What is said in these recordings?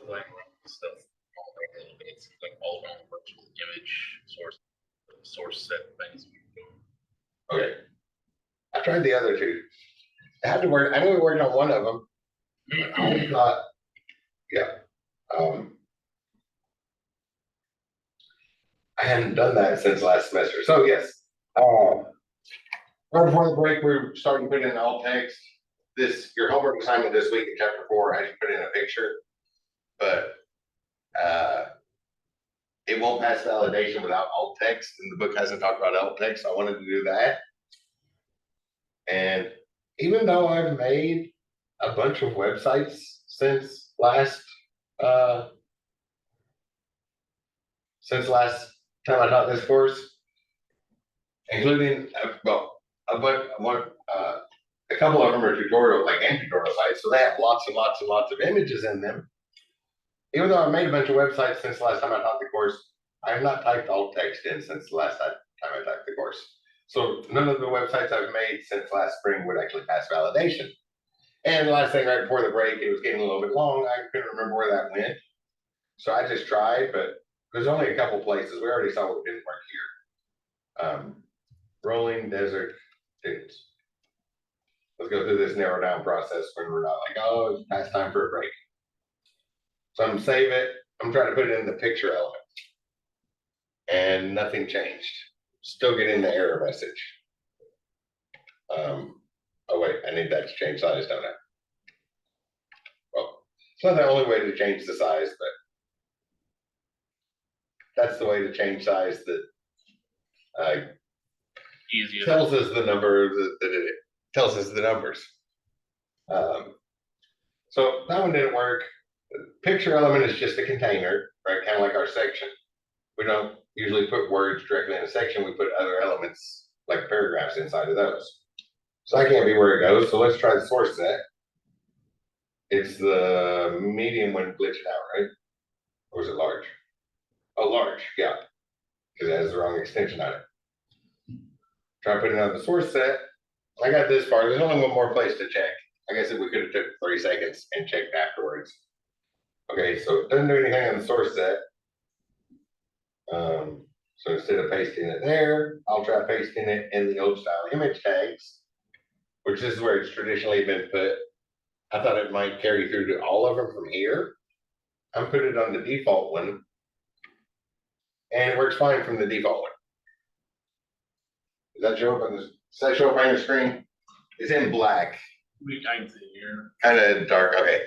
playing around with stuff all over a little bit. It's like all around virtual image source set things we can do. Okay. I tried the other two. It had to work. I know we worked on one of them. I thought, yeah. I hadn't done that since last semester. So yes. Right before the break, we're starting to put in alt text. Your homework assignment this week in chapter 4 has you put in a picture, but it won't pass validation without alt text, and the book hasn't talked about alt text, so I wanted to do that. And even though I've made a bunch of websites since last time I taught this course, including a couple of them are tutorial sites, so they have lots and lots and lots of images in them. Even though I made a bunch of websites since the last time I taught the course, I have not typed alt text in since the last time I taught the course. So none of the websites I've made since last spring would actually pass validation. And the last thing right before the break, it was getting a little bit long. I couldn't remember where that went. So I just tried, but there's only a couple places. We already saw what didn't work here. Rolling desert dunes. Let's go through this narrow down process when we're not like, oh, it's past time for a break. So I'm gonna save it. I'm trying to put it in the picture element. And nothing changed. Still getting the error message. Oh wait, I need that to change size, don't I? Well, it's not the only way to change the size, but that's the way to change size that Easier. tells us the number that it tells us the numbers. So that one didn't work. The picture element is just a container, right? Kind of like our section. We don't usually put words directly in a section. We put other elements like paragraphs inside of those. So that can't be where it goes. So let's try the source set. It's the medium one glitching out, right? Or is it large? Oh, large, yeah. Because it has the wrong extension on it. Try putting it on the source set. I got this far. There's only one more place to check. I guess if we could have took 3 seconds and checked afterwards. Okay, so it doesn't do anything on the source set. So instead of pasting it there, I'll try pasting it in the old style image tags, which is where it's traditionally been put. I thought it might carry through to all of them from here. I'm putting it on the default one, and it works fine from the default one. Does that show up on your screen? It's in black. I can see here. Kind of dark. Okay.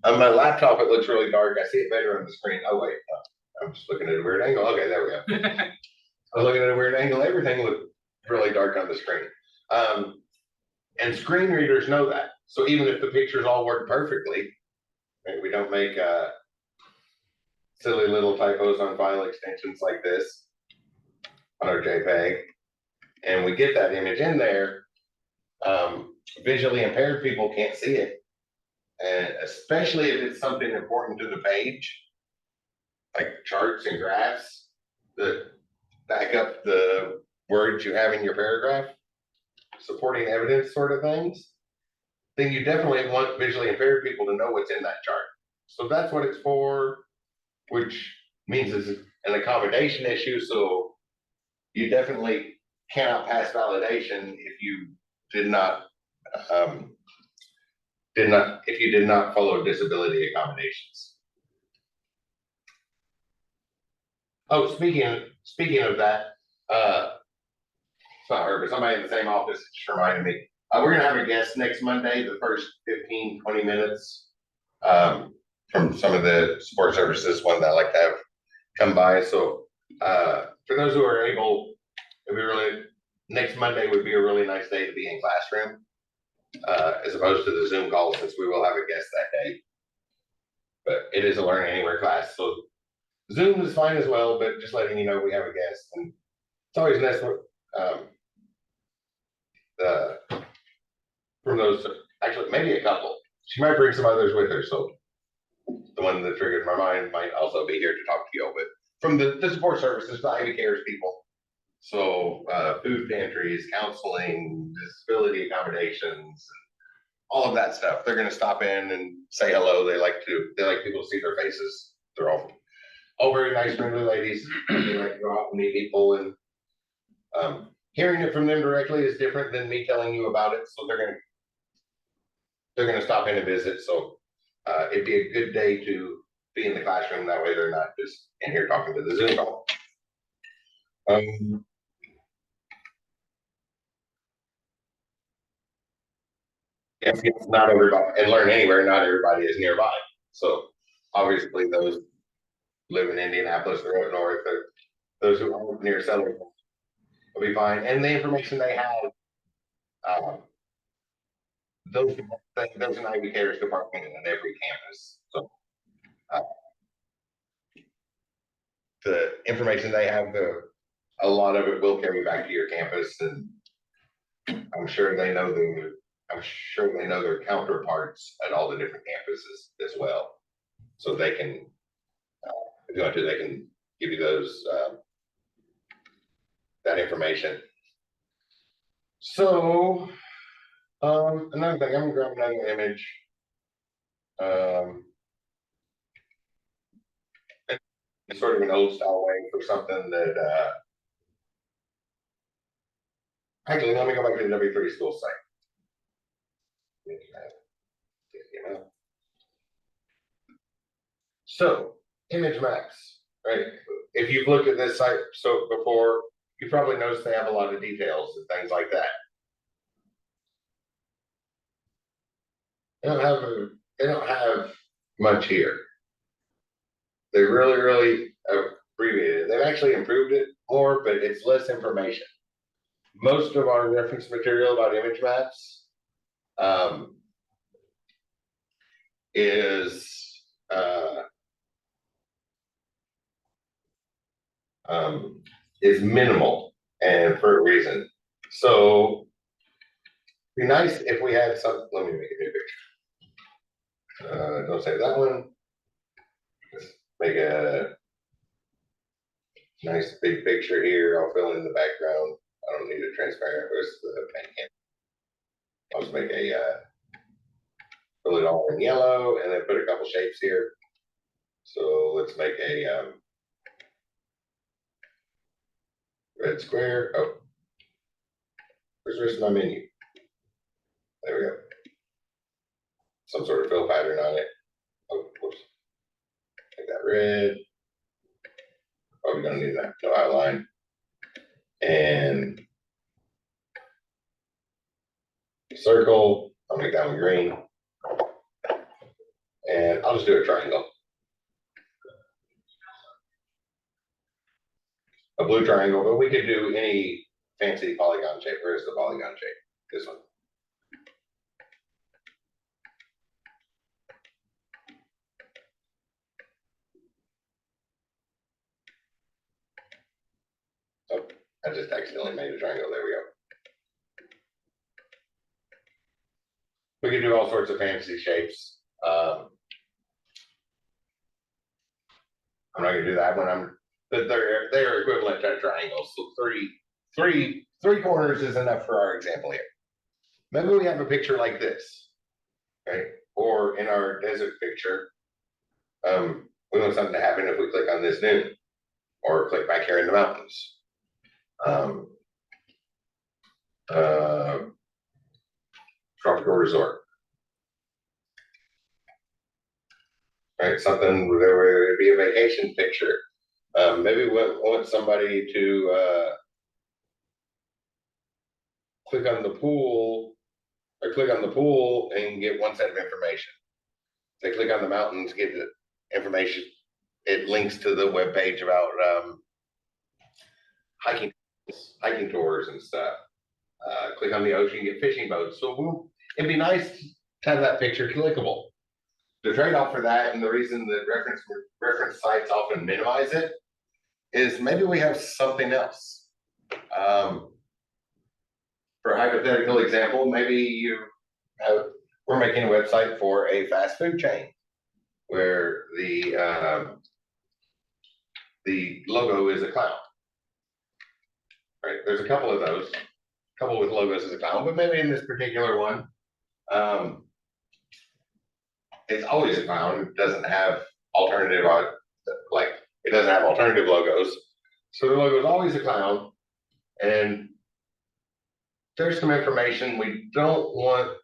On my laptop, it looks really dark. I see it better on the screen. Oh wait, I'm just looking at a weird angle. Okay, there we go. I was looking at a weird angle. Everything looked really dark on the screen. And screen readers know that. So even if the pictures all work perfectly, right, we don't make silly little typos on file extensions like this on our JPEG, and we get that image in there, visually impaired people can't see it. And especially if it's something important to the page, like charts and graphs that back up the words you have in your paragraph, supporting evidence sort of things, then you definitely want visually impaired people to know what's in that chart. So that's what it's for, which means it's an accommodation issue. So you definitely cannot pass validation if you did not follow disability accommodations. Oh, speaking of that, it's not her, but somebody in the same office just reminded me. We're gonna have a guest next Monday, the first 15-20 minutes, from some of the support services, one that I like to have come by. So for those who are able, next Monday would be a really nice day to be in classroom, as opposed to the Zoom call, since we will have a guest that day. But it is a Learn Anywhere class, so Zoom is fine as well, but just letting you know we have a guest. And it's always nice from those, actually maybe a couple. She might bring some others with her, so the one that triggered my mind might also be here to talk to you. But from the support services, the Ivy Cares people. So food pantries, counseling, disability accommodations, all of that stuff. They're gonna stop in and say hello. They like people to see their faces. They're all very nice, friendly ladies. They like to go out and meet people, and hearing it from them directly is different than me telling you about it. So they're gonna stop in and visit. So it'd be a good day to be in the classroom. That way they're not just in here talking to the Zoom call. It's not everybody, and Learn Anywhere, not everybody is nearby. So obviously those live in Indianapolis or up north, or those who aren't near Southern will be fine. And the information they have, those there's an Ivy Cares department at every campus. So the information they have, a lot of it will carry back to your campus, and I'm sure they know their counterparts at all the different campuses as well. So they can, if you want to, they can give you those that information. So another thing, I'm gonna grab another image. It's sort of an old style way for something that actually, let me go back to the W3 school site. So image maps, right? If you've looked at this site so before, you probably noticed they have a lot of details and things like that. They don't have much here. They really abbreviated it. They've actually improved it more, but it's less information. Most of our reference material about image maps is minimal, and for a reason. So it'd be nice if we had some. Let me make a new picture. Don't save that one. Let's make a nice big picture here. I'll fill in the background. I don't need it transparent. Where's the paint can? I'll just make a fill it all in yellow, and then put a couple shapes here. So let's make a red square. Oh, where's the rest of my menu? There we go. Some sort of fill pattern on it. Oh, whoops. Make that red. Oh, we don't need that. No outline. And circle. I'll make that one green. And I'll just do a triangle. A blue triangle, but we could do any fancy polygon shape. Where's the polygon shape? This one. Oh, I just accidentally made a triangle. There we go. We could do all sorts of fancy shapes. I'm not gonna do that one. But they're equivalent to triangles. So three corners is enough for our example here. Maybe we have a picture like this, right? Or in our desert picture, we want something to happen if we click on this dune, or click back here in the mountains. Tropical resort. Right, something where it'd be a vacation picture. Maybe we want somebody to click on the pool and get one set of information. They click on the mountains, get the information. It links to the web page about hiking tours and stuff. Click on the ocean, get fishing boats. So it'd be nice to have that picture clickable. The trade-off for that, and the reason that reference sites often minimize it, is maybe we have something else. For a hypothetical example, maybe we're making a website for a fast food chain where the logo is a clown. Right? There's a couple of those, a couple with logos as a clown, but maybe in this particular one, It's always a clown. It doesn't have alternative like it doesn't have alternative logos. So the logo is always a clown. And there's some information we don't want.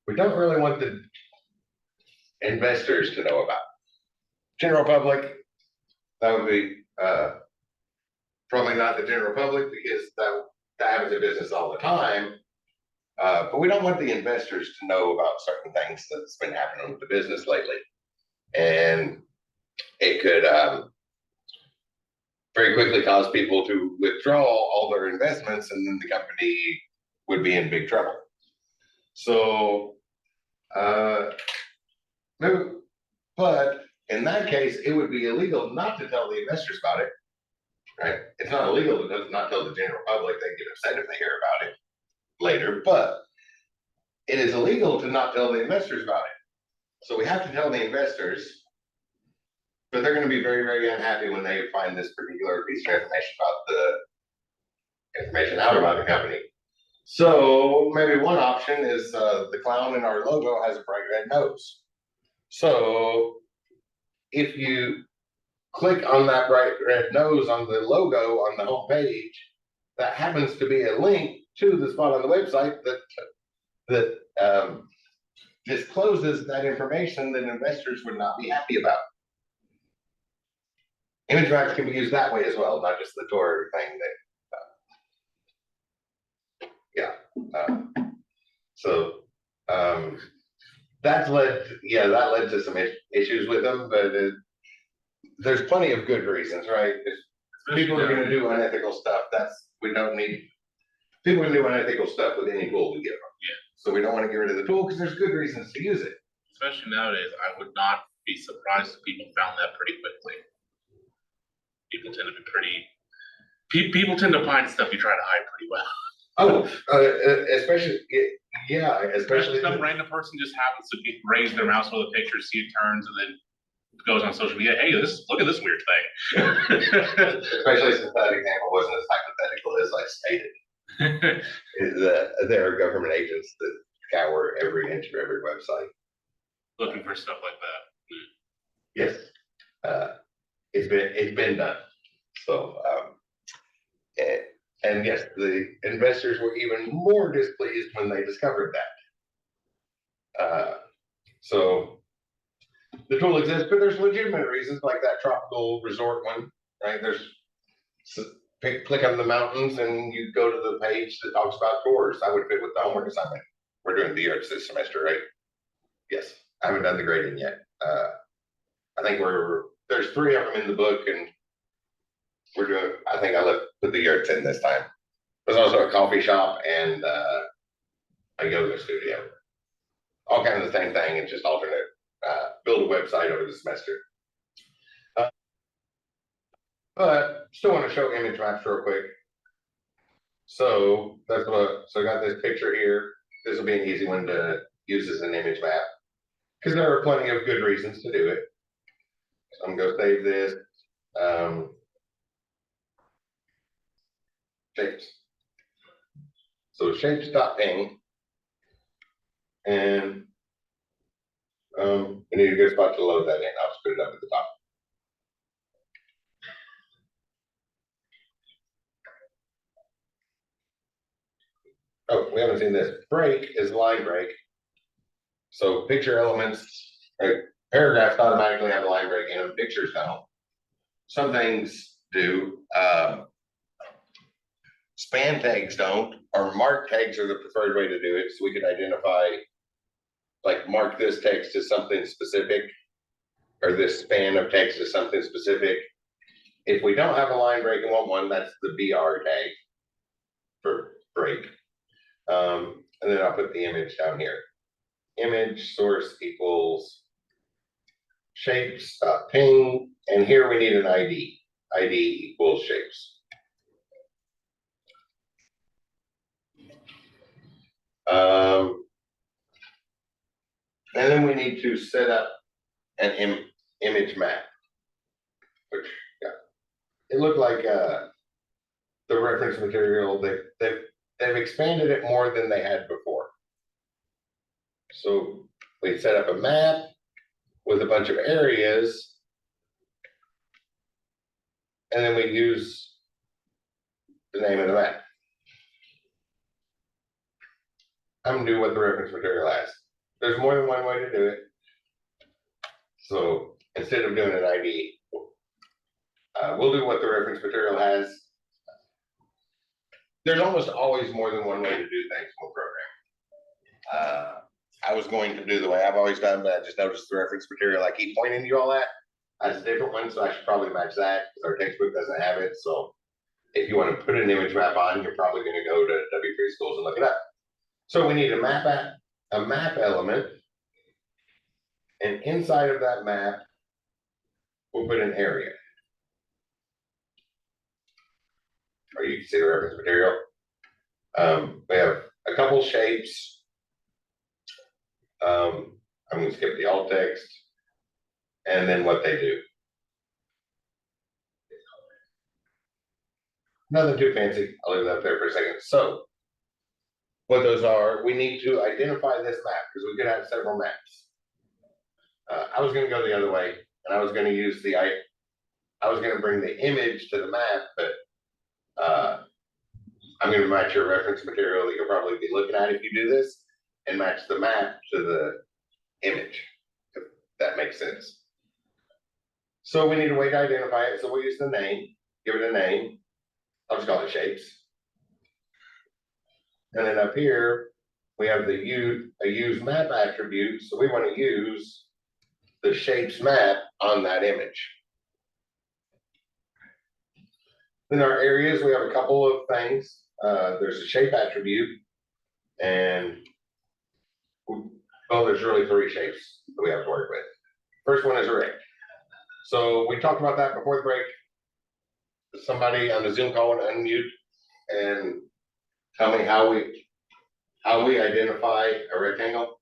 We don't really want the investors to know about. General public, that would be probably not the general public because that happens in business all the time. But we don't want the investors to know about certain things that's been happening with the business lately. And it could very quickly cause people to withdraw all their investments, and then the company would be in big trouble. So, but in that case, it would be illegal not to tell the investors about it, right? It's not illegal to not tell the general public. They get upset if they hear about it later, but it is illegal to not tell the investors about it. So we have to tell the investors, but they're going to be very, very unhappy when they find this particular piece of information out about the company. So maybe one option is the clown in our logo has a bright red nose. So if you click on that bright red nose on the logo on the home page, that happens to be a link to the spot on the website that discloses that information that investors would not be happy about. Image maps can be used that way as well, not just the tour thing. So that led to some issues with them, but there's plenty of good reasons, right? If people are going to do unethical stuff, we don't need people can do unethical stuff with any tool we give them. Yeah. So we don't want to get rid of the tool because there's good reasons to use it. Especially nowadays, I would not be surprised if people found that pretty quickly. People tend to be people tend to find stuff you try to hide pretty well. Especially Some random person just happens to raise their mouse with a picture, see it turns, and then goes on social media. Hey, look at this weird thing. Especially since that example wasn't as hypothetical as I stated. There are government agents that scour every inch of every website looking for stuff like that. Yes, it's been done. So, and yes, the investors were even more displeased when they discovered that. So the tool exists, but there's legitimate reasons like that tropical resort one, right? Click on the mountains and you go to the page that talks about tours. I would fit with the homework assignment. We're doing the yurts this semester, right? Yes, I haven't done the grading yet. I think there's 3 of them in the book, and I think I put the yurts in this time. There's also a coffee shop and a yoga studio. All kind of the same thing, it's just alternate. Build a website over the semester. But still want to show image maps real quick. So I got this picture here. This will be an easy one to use as an image map because there are plenty of good reasons to do it. So I'm going to save this. Shapes. So shapes.ping. And we need a good spot to load that in. I'll just put it up at the top. Oh, we haven't seen this. Break is line break. So picture elements, right? Paragraphs automatically have a line break in them. Pictures don't. Some things do. Span tags don't, or mark tags are the preferred way to do it. So we could identify, like mark this text as something specific, or this span of text as something specific. If we don't have a line break and want one, that's the BR tag for break. And then I'll put the image down here. Image source equals shapes ping, and here we need an ID. ID equals shapes. And then we need to set up an image map, which it looked like the reference material. They've they've expanded it more than they had before. So we set up a map with a bunch of areas. And then we use the name of the map. I'm gonna do what the reference material has. There's more than one way to do it. So instead of doing an ID, we'll do what the reference material has. There's almost always more than one way to do things in a program. I was going to do the way I've always done, but I just noticed the reference material I keep pointing to you all at has a different one, so I should probably match that because our textbook doesn't have it. So if you want to put an image map on, you're probably going to go to W3 Schools and look it up. So we need a map element, and inside of that map, we'll put an area. Or you can see the reference material. We have a couple shapes. I'm going to skip the alt text, and then what they do. Nothing too fancy. I'll leave that there for a second. So, what those are, we need to identify this map because we could have several maps. I was going to go the other way, and I was going to use I was going to bring the image to the map, but I'm going to match your reference material that you'll probably be looking at if you do this, and match the map to the image, if that makes sense. So we need a way to identify it. So we'll use the name, give it a name. I'll just call it shapes. And then up here, we have a use map attribute. So we want to use the shapes map on that image. In our areas, we have a couple of things. There's a shape attribute, and there's really three shapes that we have to work with. First one is a rect. So we talked about that before the break. Somebody on the Zoom call want to unmute and tell me how we identify a rectangle.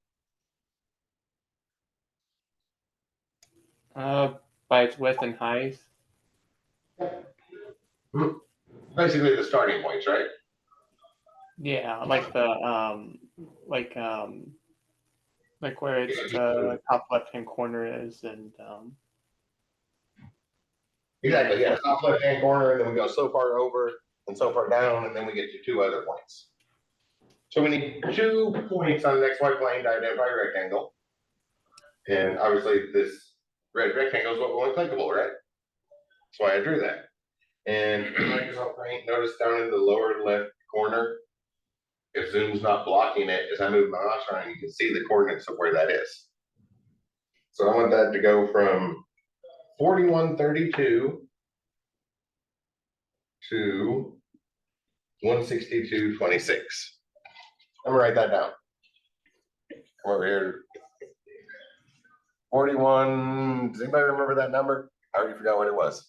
By its width and height. Basically the starting points, right? Yeah, like the like where it's the top left hand corner is, and Exactly, yeah. Top left hand corner, and then we go so far over and so far down, and then we get to two other points. So we need 2 points on the XY plane to identify a rectangle. And obviously this red rectangle is what we want clickable, right? That's why I drew that. And in Microsoft Paint, notice down in the lower left corner, if Zoom's not blocking it, as I move my mouse around, you can see the coordinates of where that is. So I want that to go from 4132 to 162.26. I'm gonna write that down. Come over here. 41, does anybody remember that number? I already forgot what it was.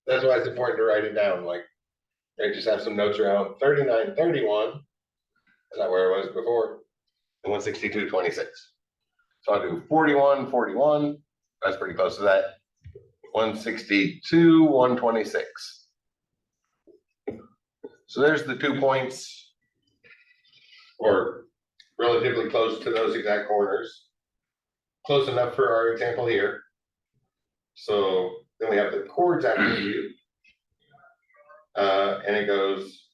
That's why it's important to write it down. Like, I just have some notes around 3931. Is that where it was before? And 162.26. So I'll do 41, 41. That's pretty close to that. 162, 126. So there's the 2 points, or relatively close to those exact corners. Close enough for our example here. So then we have the chords attribute. And it goes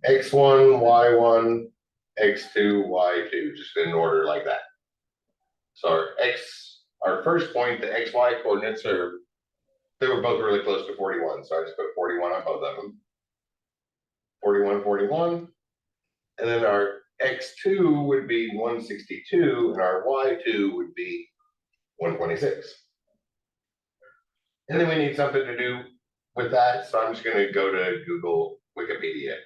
X1, Y1, X2, Y2, just in order like that. So our first point, the XY coordinates they were both really close to 41. So I just put 41 on both of them. 41, 41. And then our X2 would be 162 and our Y2 would be 126. And then we need something to do with that. So I'm just going to go to Google Wikipedia.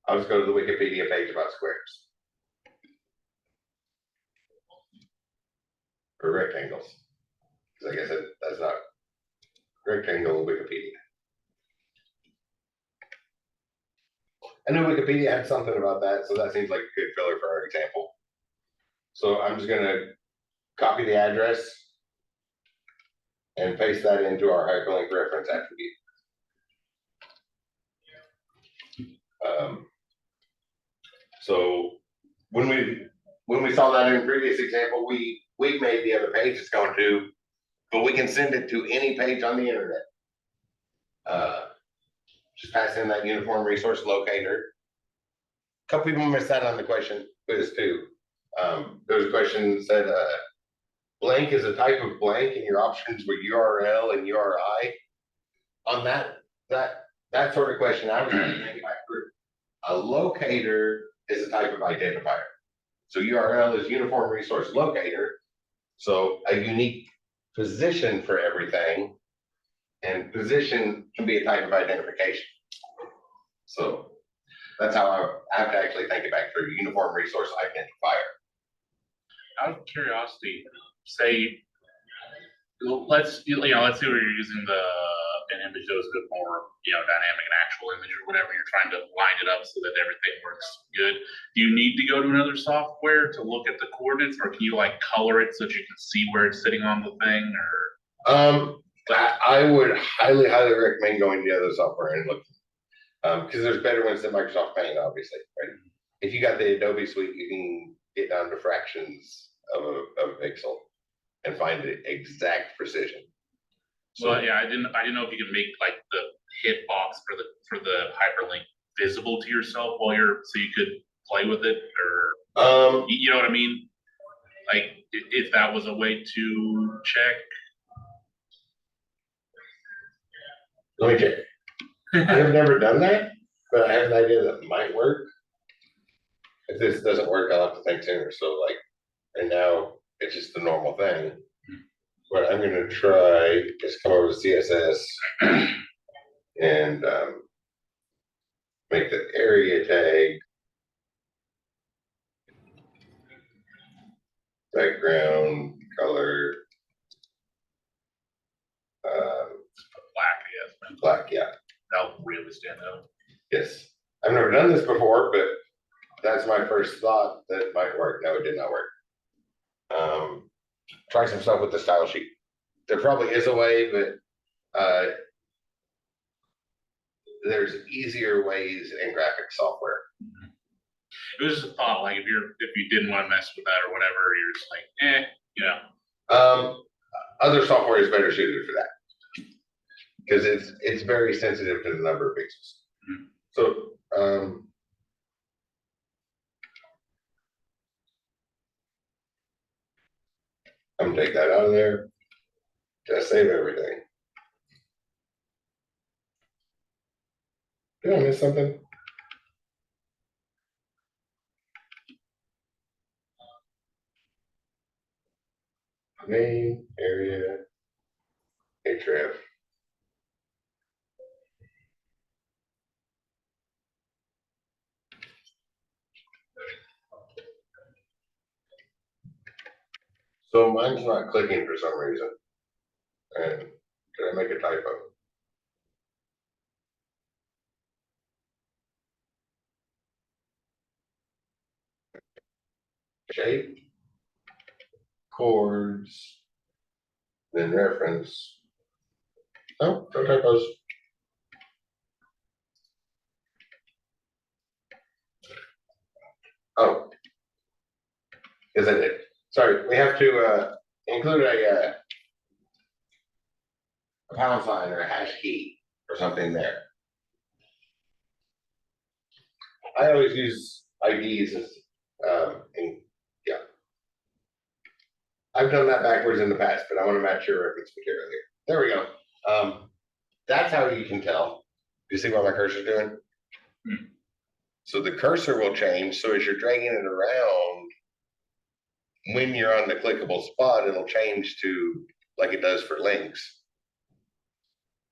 I'll just go to the Wikipedia page about squares. Or rectangles. Because I guess that's not rectangle Wikipedia. I knew Wikipedia had something about that, so that seems like a good filler for our example. So I'm just going to copy the address and paste that into our hyperlink reference attribute. So when we saw that in the previous example, we made the other page it's going to, but we can send it to any page on the internet. Just pass in that uniform resource locator. A couple people missed that on the question quiz too. There was a question that said, blank is a type of blank, and your options were URL and URI. On that sort of question, I was trying to think back through. A locator is a type of identifier. So URL is uniform resource locator. So a unique position for everything, and position can be a type of identification. So that's how I have to actually think it back through uniform resource identifier. Out of curiosity, say, let's say we're using an image that was a bit more, dynamic, an actual image or whatever. You're trying to line it up so that everything works good. Do you need to go to another software to look at the coordinates, or can you like color it so that you can see where it's sitting on the thing? Or I would highly recommend going to the other software and looking, because there's better ones than Microsoft Paint, obviously. Right? If you got the Adobe suite, you can get down to fractions of a pixel and find the exact precision. So yeah, I didn't know if you could make like the hitbox for the hyperlink visible to yourself so you could play with it, or you know what I mean? Like if that was a way to check. Let me check. I have never done that, but I have an idea that might work. If this doesn't work, I'll have to think sooner. So and now it's just the normal thing. What I'm going to try is come over to CSS and make the area tag background color Black, yes. black. Yeah, that'll really stand out. Yes, I've never done this before, but that's my first thought that it might work. No, it did not work. Try some stuff with the style sheet. There probably is a way, but there's easier ways in graphic software. It was just a thought, like if you didn't want to mess with that or whatever, you're just like, Other software is better suited for that because it's very sensitive to the number of pixels. Mm-hmm. So I'm gonna take that out of there. Just save everything. Did I miss something? Name, area, href. So mine's not clicking for some reason. And did I make a typo? Shape, chords, then reference. Oh, no typos. Oh, is it? Sorry, we have to include a pound sign or a hash key or something there. I always use IDs as, yeah. I've done that backwards in the past, but I want to match your reference material here. There we go. That's how you can tell. You see what my cursor is doing? Hmm. So the cursor will change. So as you're dragging it around, when you're on the clickable spot, it'll change to like it does for links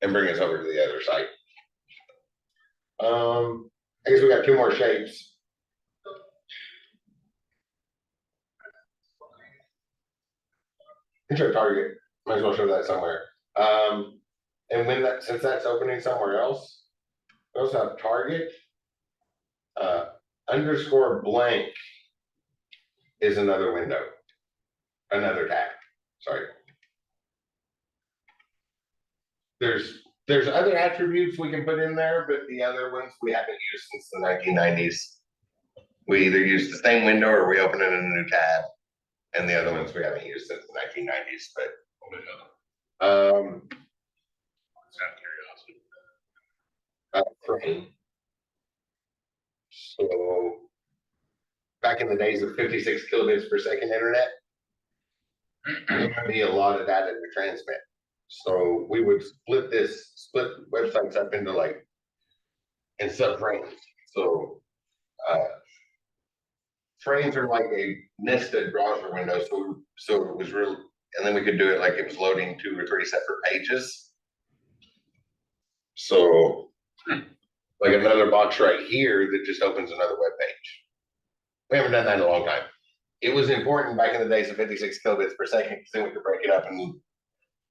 and bring us over to the other site. I guess we got two more shapes. Intro target. Might as well show that somewhere. And since that's opening somewhere else, we also have target. Underscore blank is another window, another tab. Sorry. there's other attributes we can put in there, but the other ones we haven't used since the 1990s. We either use the same window or we open it in a new tab. And the other ones we haven't used since the 1990s, but It's out of curiosity. frame. So back in the days of 56 kilobits per second internet, there would be a lot of data to transmit. So we would split websites up into like in subframes. So frames are like a nested browser window. So it was real, and then we could do it like it was loading 2 or 3 separate pages. So like another box right here that just opens another web page. We haven't done that in a long time. It was important back in the days of 56 kilobits per second because then we could break it up and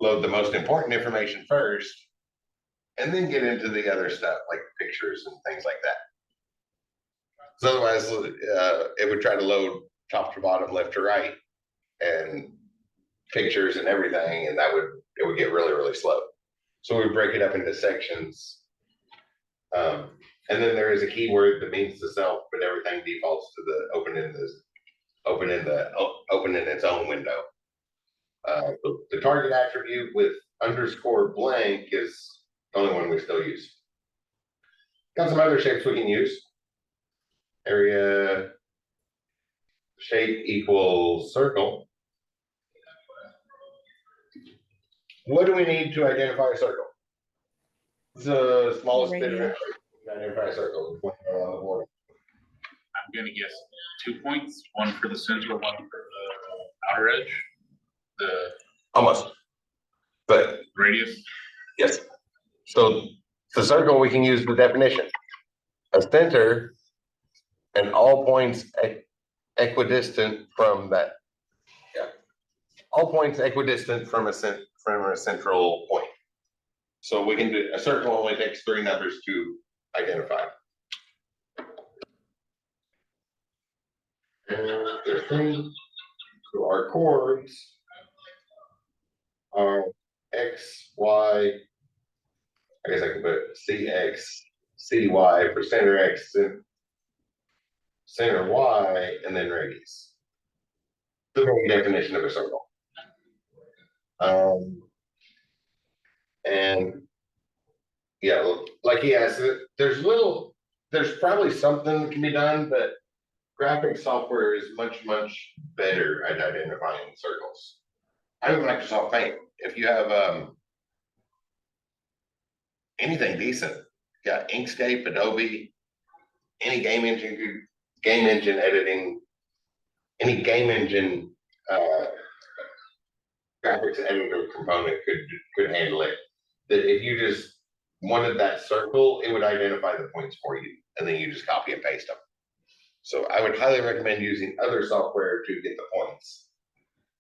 load the most important information first and then get into the other stuff like pictures and things like that. So otherwise, it would try to load top to bottom, left to right, and pictures and everything, and it would get really, really slow. So we break it up into sections. And then there is a keyword that means the self, but everything defaults to the open in its own window. The target attribute with underscore blank is the only one we still use. Got some other shapes we can use. Area shape equals circle. What do we need to identify a circle? The smallest bit of Radius. information to identify a circle. On the board. I'm gonna guess 2 points, one for the center, one for the outer edge, the Almost. But radius. yes. So the circle, we can use the definition. A center and all points equidistant from that. Yeah. All points equidistant from a central point. So we can do a circle only takes 3 numbers to identify. And the thing, so our chords are X, Y, I guess I can put CX, CY for center X, center Y, and then radius. The very definition of a circle. And yeah, like he asked, there's probably something that can be done, but graphic software is much, much better at identifying circles. I would like Microsoft Paint. If you have anything decent, got Inkscape, Adobe, any game engine editing, any game engine graphics editor component could handle it. That if you just wanted that circle, it would identify the points for you, and then you just copy and paste them. So I would highly recommend using other software to get the points.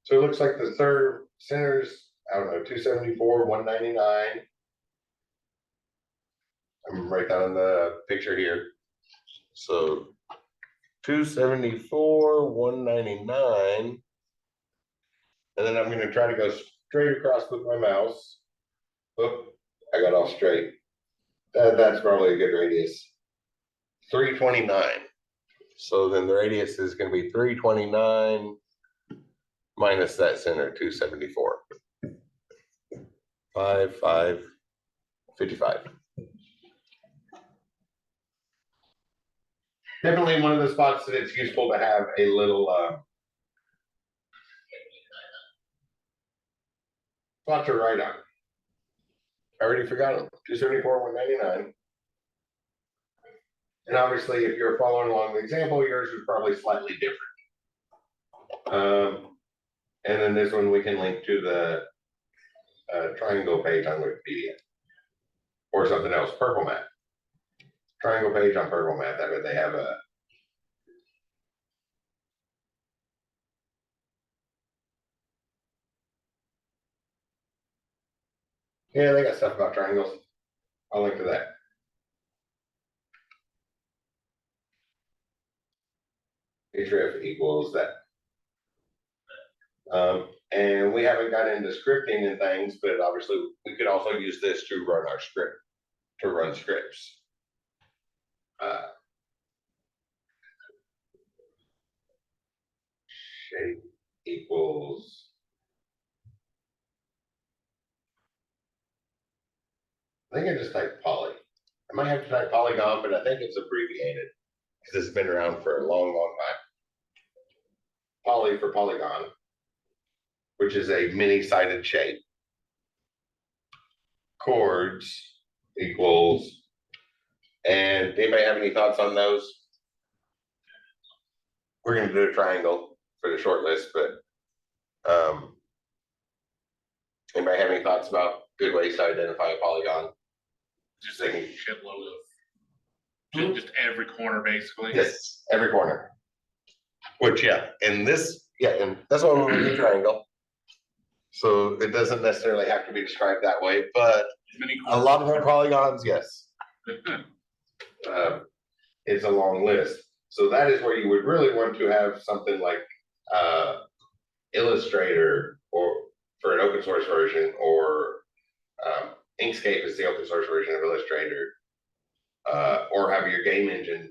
So it looks like the third center's, I don't know, 274, 199. I'm right down in the picture here. So 274, 199. And then I'm going to try to go straight across with my mouse. Oh, I got all straight. That's probably a good radius. 329. So then the radius is going to be 329 minus that center, 274. 55. Definitely one of the spots that it's useful to have a little spot to write on. I already forgot them. 274, 199. And obviously, if you're following along the example, yours is probably slightly different. And then this one we can link to the triangle page on Wikipedia or something else, Purple Map. Triangle page on Purple Map. That way they have a yeah, they got stuff about triangles. I'll link to that. Href equals that. And we haven't got into scripting and things, but obviously we could also use this to run our script, to run scripts. Shape equals. I think I just typed poly. I might have to type polygon, but I think it's abbreviated because it's been around for a long, long time. Poly for polygon, which is a many-sided shape. Chords equals, and anybody have any thoughts on those? We're going to do a triangle for the short list, but anybody have any thoughts about good ways to identify a polygon? Just like a shitload of just every corner basically. Yes, every corner. Which and that's why we want to do triangle. So it doesn't necessarily have to be described that way, but a lot of our polygons, yes. It's a long list. So that is where you would really want to have something like Illustrator, or for an open source version, or Inkscape is the open source version of Illustrator, or have your game engine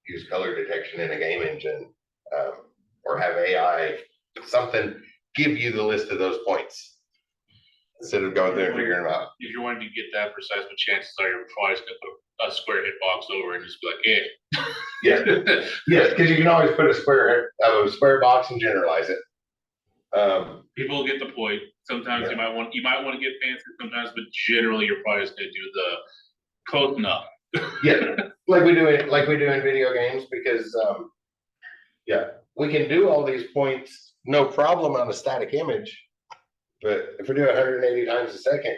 use color detection in a game engine, or have AI, something give you the list of those points instead of going there and figuring them out. If you're wanting to get that precise, but chances are you're probably just gonna put a square hitbox over and just be like, eh. Yeah, yes, because you can always put a square box and generalize it. People get the point. Sometimes you might want to get fancy sometimes, but generally you're probably just gonna do the close enough. Yeah, like we do in video games, because we can do all these points no problem on a static image, but if we do 180 times a second,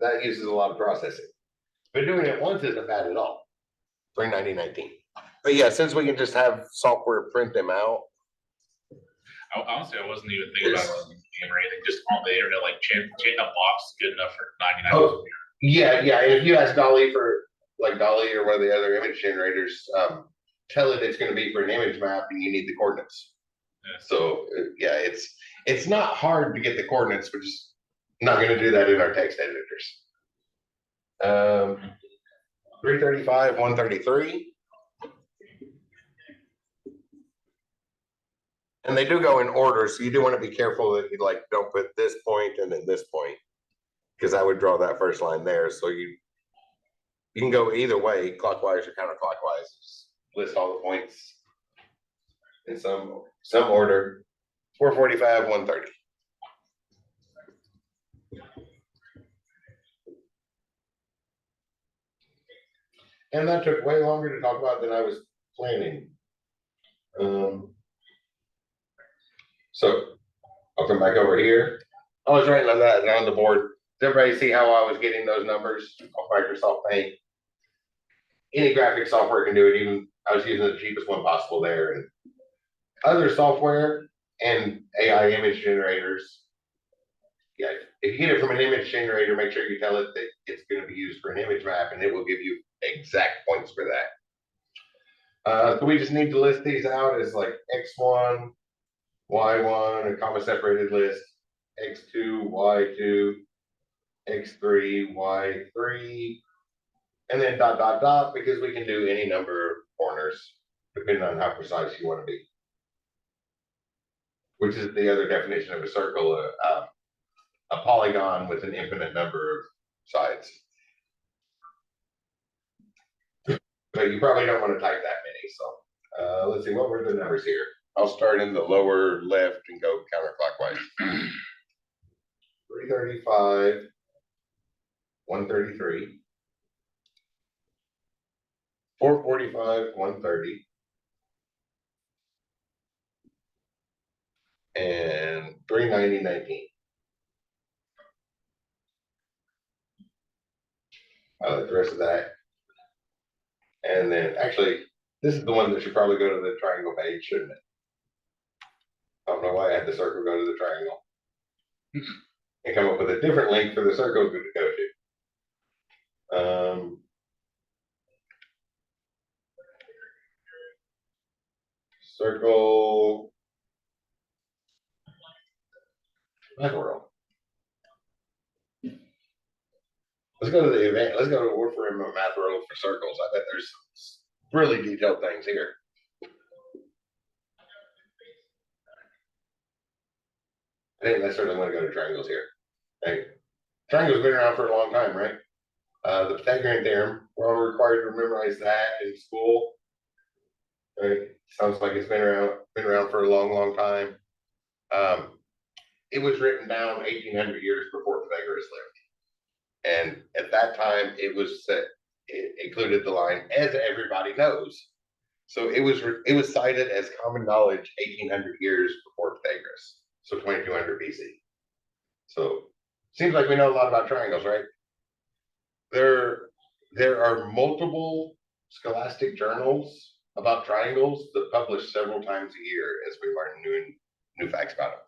that uses a lot of processing. But doing it once isn't bad at all for 9019. But yeah, since we can just have software print them out. Honestly, I wasn't even thinking about running the game or anything. Just on the internet, like a box is good enough for 99. Oh, yeah. And if you ask Dolly Dolly or one of the other image generators, tell it it's going to be for an image map and you need the coordinates. Yeah. So it's not hard to get the coordinates. We're just not going to do that in our text editors. 335, 133. And they do go in order, so you do want to be careful that you don't put this point and then this point, because I would draw that first line there. So you can go either way, clockwise or counterclockwise. Just list all the points in some order. 445, 130. And that took way longer to talk about than I was planning. So I'll come back over here. I was writing on that on the board. Does everybody see how I was getting those numbers off Microsoft Paint? Any graphic software can do it. Even I was using the cheapest one possible there. And other software and AI image generators. Yeah, if you get it from an image generator, make sure you tell it that it's going to be used for an image map, and it will give you exact points for that. So we just need to list these out as like X1, Y1, a comma separated list, X2, Y2, X3, Y3, and then dot, dot, dot, because we can do any number of corners depending on how precise you want to be. Which is the other definition of a circle, a polygon with an infinite number of sides. But you probably don't want to type that many, so let's see, what were the numbers here? I'll start in the lower left and go counterclockwise. 335, 133, 445, 130, and 390, 19. I like the rest of that. And then actually, this is the one that should probably go to the triangle page, shouldn't it? I don't know why I had the circle go to the triangle. And come up with a different link for the circle to go to. Circle. Math world. Let's go to the event. Let's go to Warframe Math World for circles. I bet there's some really detailed things here. I didn't necessarily want to go to triangles here. Hey, triangles been around for a long time, right? The Pythagorean theorem, we're all required to memorize that in school. Right? Sounds like it's been around for a long time. It was written down 1800 years before Pythagoras lived. And at that time, it was set, it included the line, as everybody knows. So it was cited as common knowledge 1800 years before Pythagoras. So 2200 BC. So seems like we know a lot about triangles, right? There are multiple scholastic journals about triangles that publish several times a year as we learn new facts about them.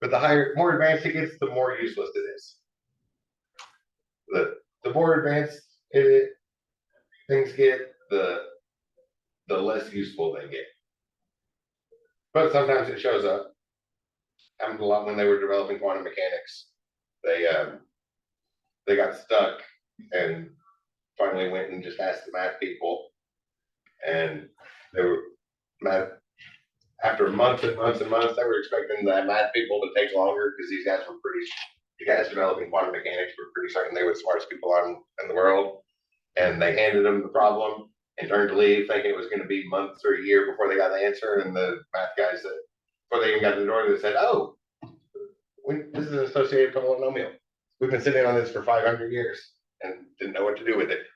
But the more advanced it gets, the more useless it is. The more advanced things get, the less useful they get. But sometimes it shows up. Happened a lot when they were developing quantum mechanics. They got stuck and finally went and just asked the math people. And they were after months and months and months, they were expecting the math people to take longer because these guys developing quantum mechanics were pretty certain they were the smartest people in the world. And they handed them the problem and turned to leave thinking it was going to be months or a year before they got the answer. And the math guys said, before they even got to the door, they said, "Oh, this is an associated polynomial. We've been sitting on this for 500 years and didn't know what to do with it."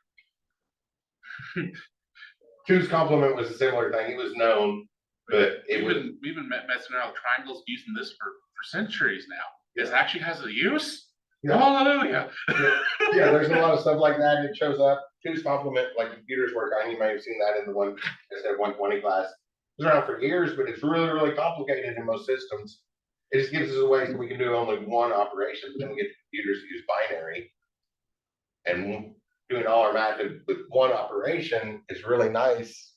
Two's complement was a similar thing. It was known, but we've been messing around with triangles using this for centuries now. This actually has a use. Yeah. Hallelujah. Yeah, there's a lot of stuff like that. It shows up. Two's complement, like computers work on. You may have seen that in the 120 class. It's around for years, but it's really complicated in most systems. It just gives us a way so we can do only one operation, but then we get computers to use binary. And doing all our math with one operation is really nice.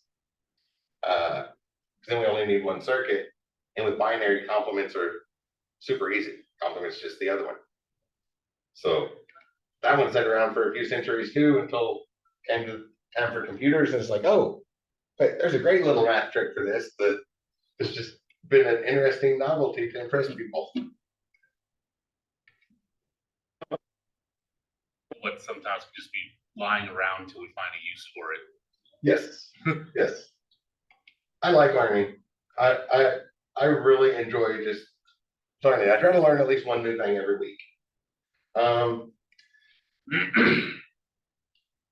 Then we only need one circuit. And with binary, complements are super easy. Complements just the other one. So that one sat around for a few centuries too until it came to time for computers. And it's like, oh, but there's a great little math trick for this that has just been an interesting novelty to impress people. But sometimes we just be lying around until we find a use for it. Yes, yes. I like learning. I really enjoy just learning. I try to learn at least one new thing every week.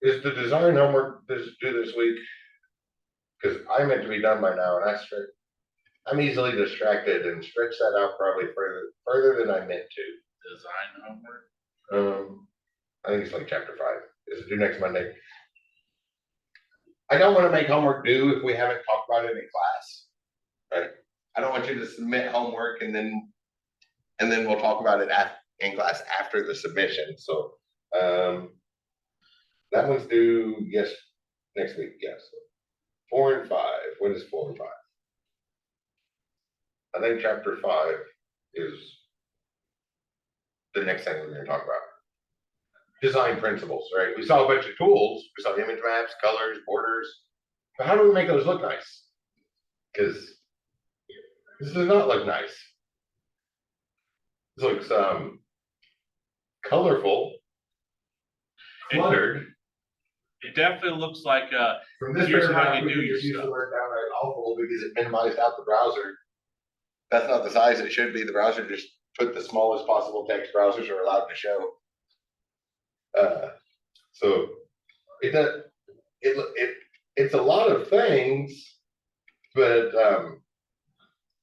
Is the design homework due this week? Because I meant to be done by now, and I'm easily distracted and stretch that out probably further than I meant to. Design homework? I think it's like chapter 5. Is it due next Monday? I don't want to make homework due if we haven't talked about it in class. Right? I don't want you to submit homework and then we'll talk about it in class after the submission. So that one's due next week. Yes. 4 and 5. What is 4 and 5? I think chapter 5 is the next thing we're going to talk about. Design principles, right? We saw a bunch of tools. We saw image maps, colors, borders. But how do we make those look nice? Because this does not look nice. This looks colorful, cluttered. It definitely looks like From this here's how paragraph, you we do could your just use stuff. the word downright awful because it minimized out the browser. That's not the size it should be. The browser just put the smallest possible text browsers are allowed to show. So it's a lot of things, but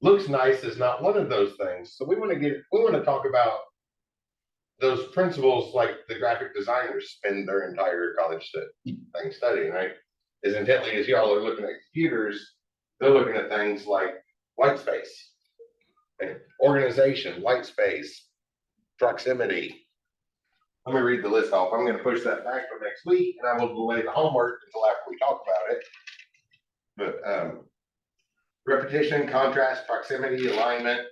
looks nice is not one of those things. So we want to talk about those principles like the graphic designers spend their entire college thing studying, right? As intently as y'all are looking at computers, they're looking at things like white space, okay? Organization, white space, proximity. Let me read the list off. I'm going to push that back for next week, and I will delay the homework until after we talk about it. But repetition, contrast, proximity, alignment,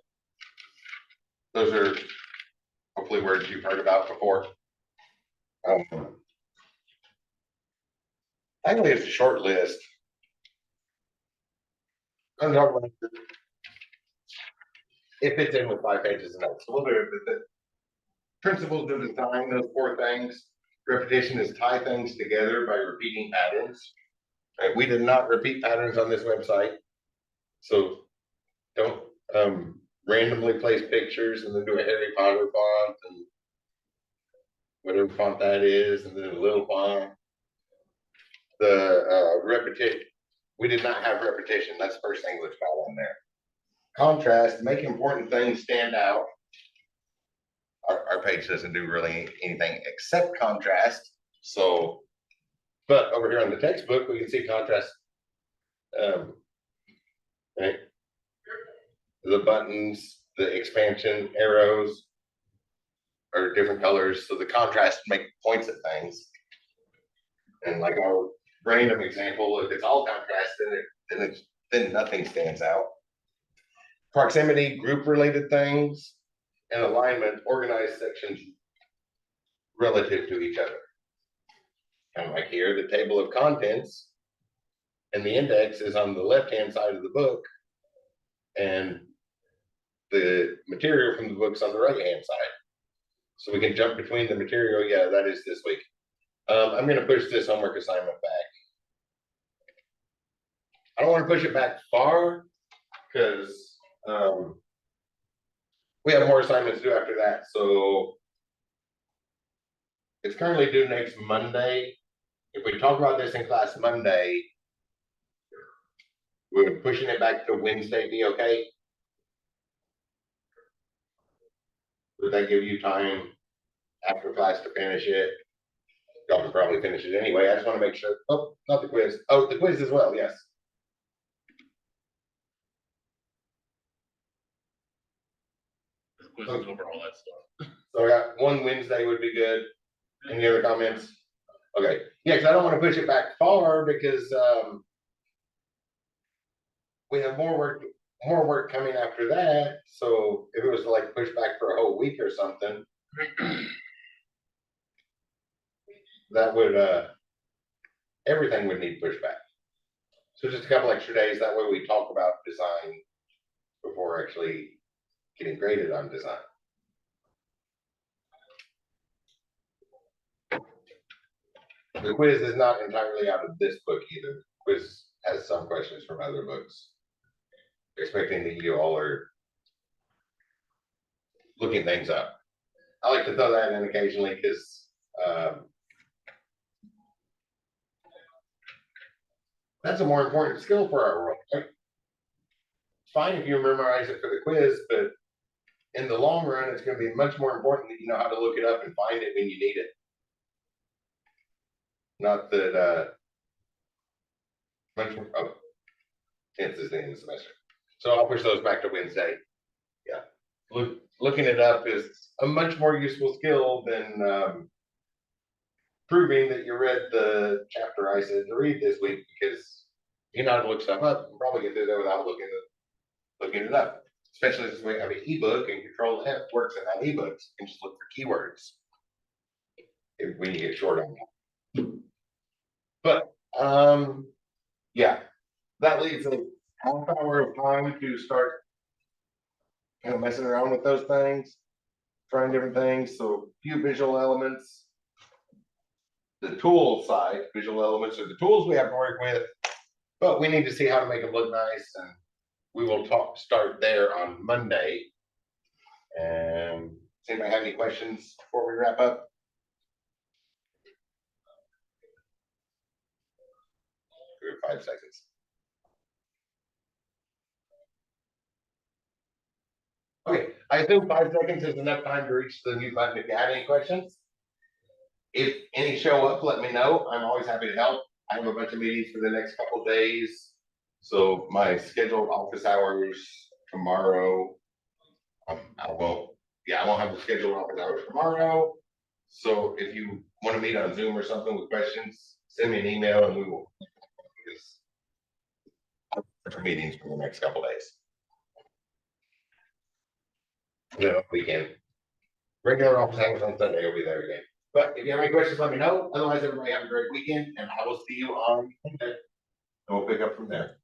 those are hopefully words you've heard about before. Actually, it's a short list. I'm talking about it fits in with 5 pages of notes. A little bit of the principles of design, those 4 things. Repetition is tie things together by repeating patterns. Right? We did not repeat patterns on this website. So don't randomly place pictures and then do a Harry Potter font and whatever font that is, and then a little font. The repetition, we did not have repetition. That's the first English file on there. Contrast, make important things stand out. Our page doesn't do really anything except contrast. So, but over here on the textbook, we can see contrast. Right? The buttons, the expansion arrows are different colors. So the contrast make points at things. And like our random example, if it's all contrast, then nothing stands out. Proximity, group related things, and alignment, organized sections relative to each other. And like here, the table of contents and the index is on the left-hand side of the book, and the material from the book's on the right-hand side. So we can jump between the material. Yeah, that is this week. I'm going to push this homework assignment back. I don't want to push it back far because we have more assignments to do after that. So it's currently due next Monday. If we talk about this in class Monday, we're pushing it back to Wednesday. Be okay? Would that give you time after class to finish it? Y'all can probably finish it anyway. I just want to make sure. Oh, not the quiz. Oh, the quiz as well. Yes. The quiz is over all that stuff. So I got one Wednesday would be good. Any other comments? Okay. Yeah, because I don't want to push it back far because we have more work coming after that. So if it was to like push back for a whole week or something, that would everything would need pushback. So just a couple extra days. That way we talk about design before actually getting graded on design. The quiz is not entirely out of this book either. The quiz has some questions from other books. Expecting that you all are looking things up. I like to throw that in occasionally because that's a more important skill for our world. Right? It's fine if you memorize it for the quiz, but in the long run, it's going to be much more important that you know how to look it up and find it when you need it. Not that much more. Oh, 10th is the end of the semester. So I'll push those back to Wednesday. Yeah. Looking it up is a much more useful skill than proving that you read the chapter I said to read this week, because you know how to look stuff up. You probably get through there without looking it up. Especially since we have an ebook and Control F works in that ebook. So you can just look for keywords when you get short on that. But yeah, that leaves a half hour of time to start kind of messing around with those things, trying different things. So a few visual elements. The tool side, visual elements are the tools we have to work with, but we need to see how to make them look nice, and we will start there on Monday. And does anybody have any questions before we wrap up? We have 5 seconds. Okay, I assume 5 seconds is enough time to reach the mute button if you have any questions. If any show up, let me know. I'm always happy to help. I have a bunch of meetings for the next couple of days. So my scheduled office hours tomorrow, I won't have the scheduled office hours tomorrow. So if you want to meet on Zoom or something with questions, send me an email and we will, because for meetings for the next couple of days. No, weekend. Regular office hours on Sunday will be there again. But if you have any questions, let me know. Otherwise, everybody have a great weekend and I will see you on Monday. And we'll pick up from there.